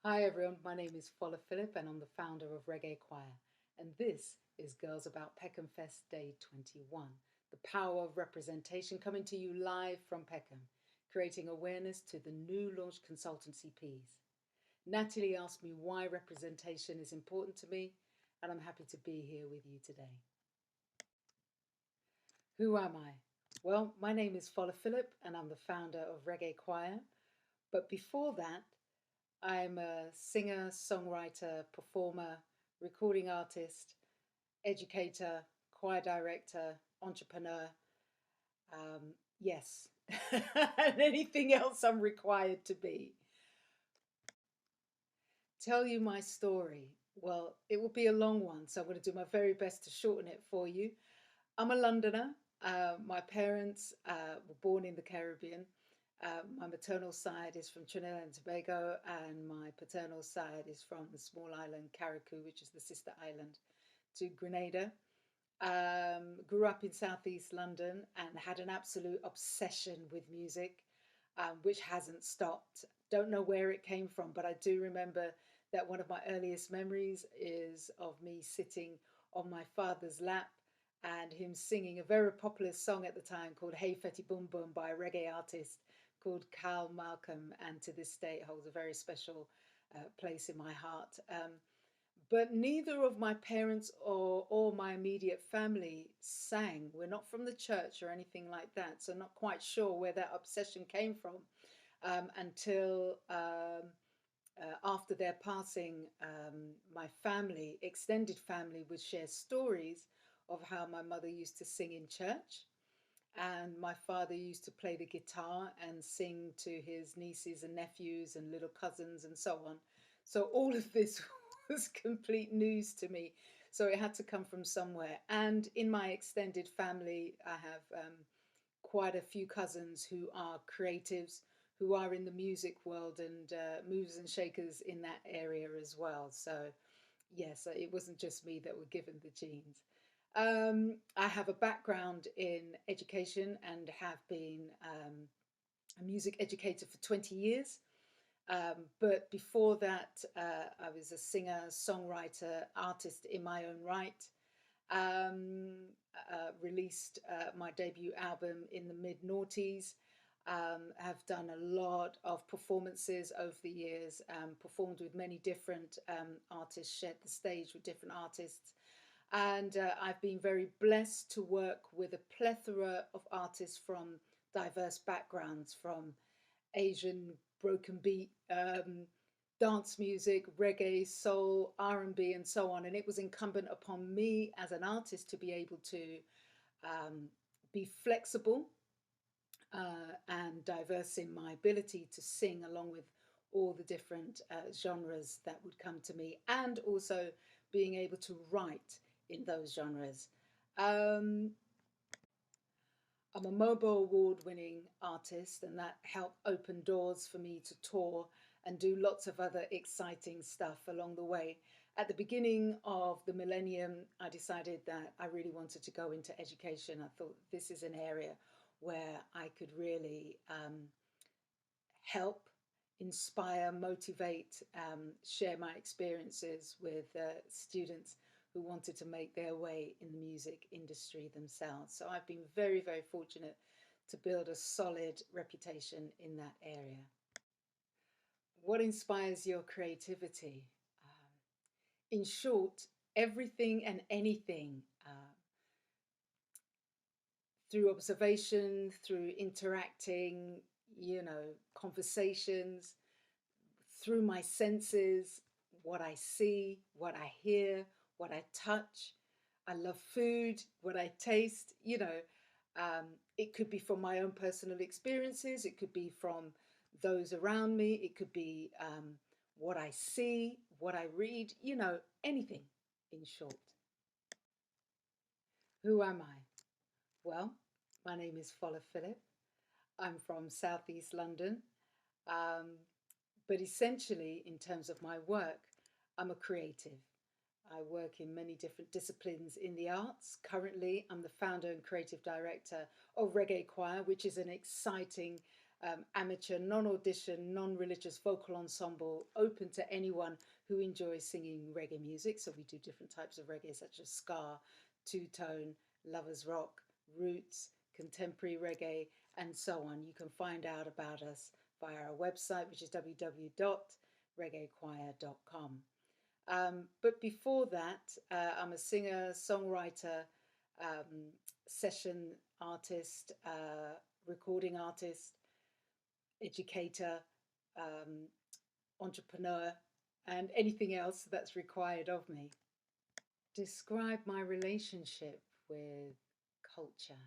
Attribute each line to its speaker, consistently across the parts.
Speaker 1: Hi everyone, my name is Fola Philip and I'm the founder of Reggae Choir. And this is Girls About Peckham Fest Day 21, the power of representation coming to you live from Peckham, creating awareness to the new launch consultancy Ps. Natalie asked me why representation is important to me, and I'm happy to be here with you today. Who am I? Well, my name is Fola Philip and I'm the founder of Reggae Choir. But before that, I'm a singer, songwriter, performer, recording artist, educator, choir director, entrepreneur. Yes, and anything else I'm required to be. Tell you my story. Well, it will be a long one, so I'm going to do my very best to shorten it for you. I'm a Londoner. My parents were born in the Caribbean. My maternal side is from Trinidad and Tobago, and my paternal side is from the small island Carriacou, which is the sister island to Grenada. Grew up in southeast London and had an absolute obsession with music, which hasn't stopped. Don't know where it came from, but I do remember that one of my earliest memories is of me sitting on my father's lap and him singing a very popular song at the time called Hey Fetty Boom Boom by a reggae artist called Carl Malcolm, and to this day it holds a very special place in my heart. But neither of my parents or my immediate family sang. We're not from the church or anything like that, so not quite sure where that obsession came from until after their passing, my family, extended family, would share stories of how my mother used to sing in church and my father used to play the guitar and sing to his nieces and nephews and little cousins and so on. So all of this was complete news to me. So it had to come from somewhere. And in my extended family, I have quite a few cousins who are creatives, who are in the music world and movers and shakers in that area as well. So, yes, it wasn't just me that were given the genes. I have a background in education and have been a music educator for 20 years. But before that, I was a singer, songwriter, artist in my own right. Um, Released my debut album in the mid noughties. Have done a lot of performances over the years, performed with many different artists, shared the stage with different artists. And I've been very blessed to work with a plethora of artists from diverse backgrounds, from Asian broken beat, dance music, reggae, soul, R&B, and so on. And it was incumbent upon me as an artist to be able to be flexible and diverse in my ability to sing along with all the different genres that would come to me, and also being able to write in those genres. Um, I'm a Mobile Award winning artist, and that helped open doors for me to tour and do lots of other exciting stuff along the way. At the beginning of the millennium, I decided that I really wanted to go into education. I thought this is an area where I could really help, inspire, motivate, share my experiences with students who wanted to make their way in the music industry themselves. So I've been very, very fortunate to build a solid reputation in that area. What inspires your creativity? In short, everything and anything, through observation, through interacting, conversations, through my senses, what I see, what I hear, what I touch. I love food, what I taste, it could be from my own personal experiences, it could be from those around me, it could be what I see, what I read, anything in short. Who am I? Well, my name is Fola Philip. I'm from Southeast London. Um, but essentially, in terms of my work, I'm a creative. I work in many different disciplines in the arts. Currently, I'm the founder and creative director of Reggae Choir, which is an exciting amateur, non-audition, non-religious vocal ensemble, open to anyone who enjoys singing reggae music. So we do different types of reggae, such as ska, two-tone, lovers rock, roots, contemporary reggae, and so on. You can find out about us via our website, which is www.reggaechoir.com. But before that, I'm a singer, songwriter, session artist, recording artist, educator, um, entrepreneur, and anything else that's required of me. Describe my relationship with culture.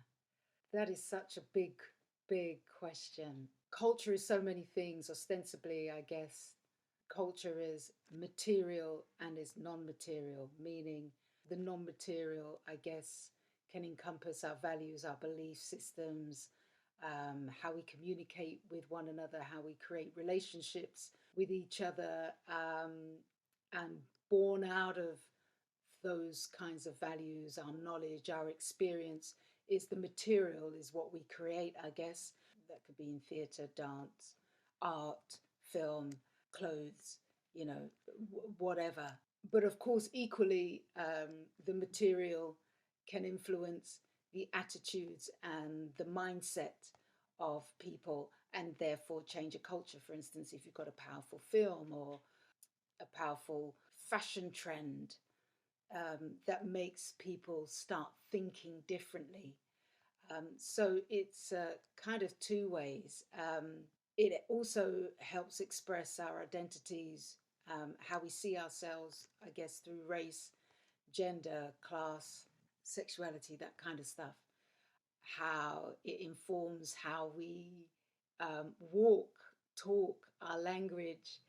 Speaker 1: That is such a big, big question. Culture is so many things, ostensibly, I guess. Culture is material and is non material, meaning the non material, I guess, can encompass our values, our belief systems, how we communicate with one another, how we create relationships with each other, and born out of those kinds of values, our knowledge, our experience is the material, is what we create, I guess. That could be in theatre, dance, art, film, clothes, you know, whatever. But of course, equally, the material can influence the attitudes and the mindset of people and therefore change a culture. For instance, if you've got a powerful film or a powerful fashion trend that makes people start thinking differently. So it's kind of two ways. It also helps express our identities, how we see ourselves, I guess, through race, gender, class, sexuality, that kind of stuff. How it informs how we walk, talk, our language.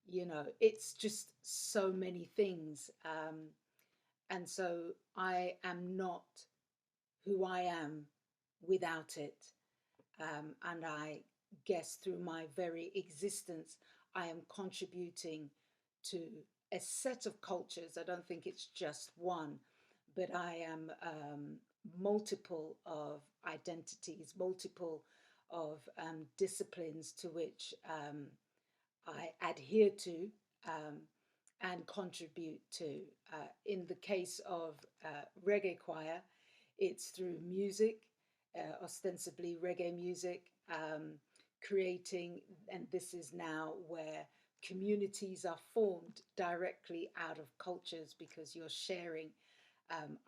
Speaker 1: You know, it's just so many things. And so I am not who I am without it. And I guess through my very existence, I am contributing to a set of cultures. I don't think it's just one, but I am multiple of identities, multiple of disciplines to which I adhere to um, and contribute to. In the case of Reggae Choir, it's through music, ostensibly reggae music, creating, and this is now where communities are formed directly out of cultures because you're sharing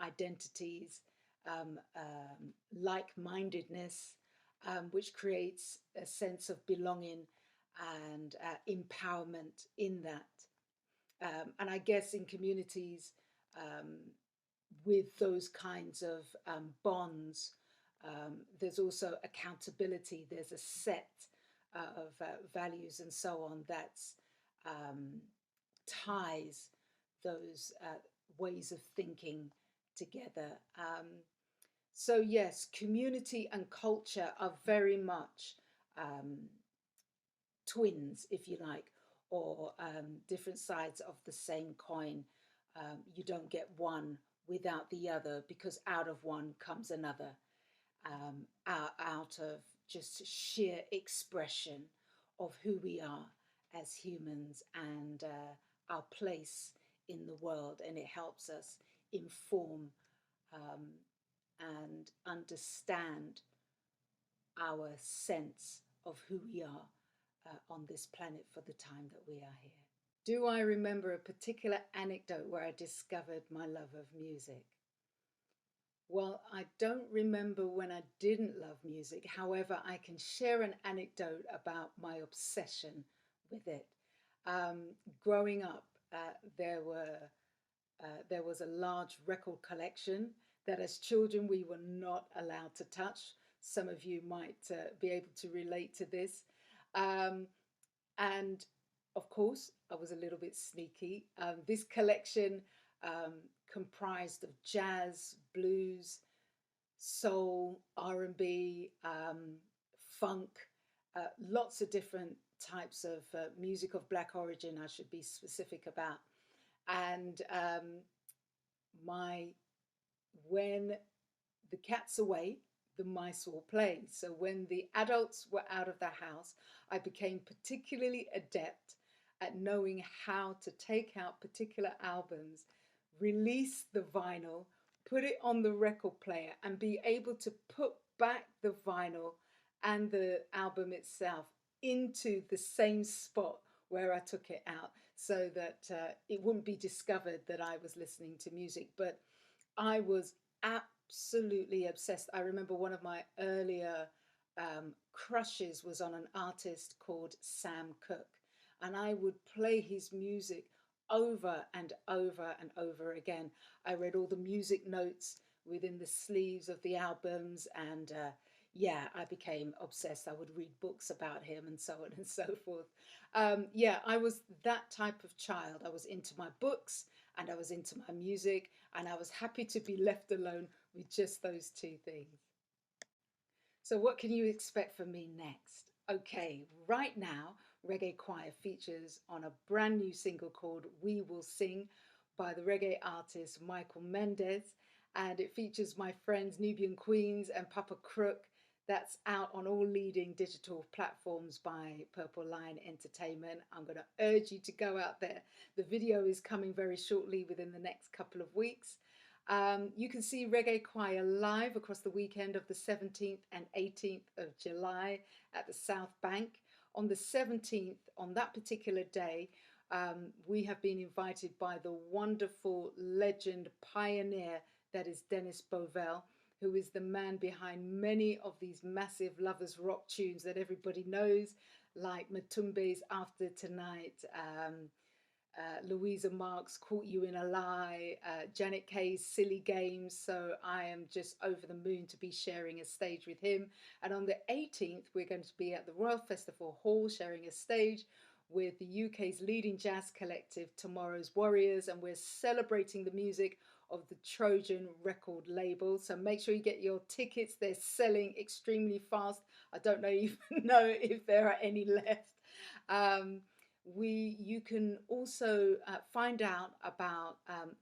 Speaker 1: identities, like mindedness, which creates a sense of belonging and empowerment in that. And I guess in communities um, with those kinds of bonds, there's also accountability, there's a set of values and so on that's um, ties those ways of thinking together. So, yes, community and culture are very much um, twins, if you like, or different sides of the same coin. You don't get one without the other because out of one comes another, out of just sheer expression of who we are as humans and our place in the world. And it helps us inform um, and understand our sense of who we are on this planet for the time that we are here. Do I remember a particular anecdote where I discovered my love of music? Well, I don't remember when I didn't love music. However, I can share an anecdote about my obsession with it. Um, Growing up, there were there was a large record collection that as children we were not allowed to touch. Some of you might be able to relate to this. Um, and of course, I was a little bit sneaky. This collection um, comprised of jazz, blues, soul, R&B, funk, lots of different types of music of black origin, I should be specific about. And my when the cat's away, the mice will play. So when the adults were out of the house, I became particularly adept at knowing how to take out particular albums, release the vinyl, put it on the record player, and be able to put back the vinyl and the album itself into the same spot where I took it out, so that it wouldn't be discovered that I was listening to music. But I was absolutely obsessed. I remember one of my earlier crushes was on an artist called Sam Cooke, and I would play his music over and over and over again. I read all the music notes within the sleeves of the albums, and yeah, I became obsessed. I would read books about him and so on and so forth. Yeah, I was that type of child. I was into my books and I was into my music, and I was happy to be left alone with just those two things. So, what can you expect from me next? Okay, right now, Reggae Choir features on a brand new single called We Will Sing by the reggae artist Michael Mendez, and it features my friends Nubian Queens and Papa Crook. That's out on all leading digital platforms by Purple Line Entertainment. I'm going to urge you to go out there. The video is coming very shortly within the next couple of weeks. You can see Reggae Choir live across the weekend of the 17th and 18th of July at the South Bank. On the 17th, on that particular day, we have been invited by the wonderful legend pioneer that is Dennis Bovell, who is the man behind many of these massive lovers rock tunes that everybody knows, like Matumbe's After Tonight, Louisa Marks' Caught You in a Lie, Janet Kay's Silly Games. So I am just over the moon to be sharing a stage with him. And on the 18th, we're going to be at the Royal Festival Hall sharing a stage with the UK's leading jazz collective, Tomorrow's Warriors. And we're celebrating the music of the Trojan record label. So make sure you get your tickets. They're selling extremely fast. I don't even know if there are any left. Um, you can also find out about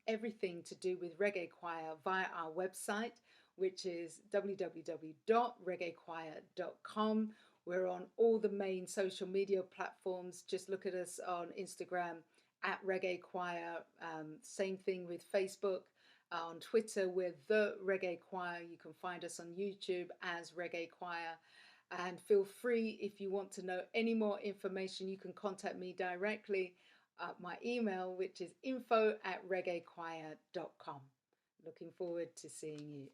Speaker 1: everything to do with Reggae Choir via our website, which is www.reggaechoir.com. We're on all the main social media platforms. Just look at us on Instagram at Reggae Choir. Same thing with Facebook. On Twitter, we're the Reggae Choir. You can find us on YouTube as Reggae Choir. And feel free, if you want to know any more information, you can contact me directly at my email, which is info@reggaechoir.com. Looking forward to seeing you.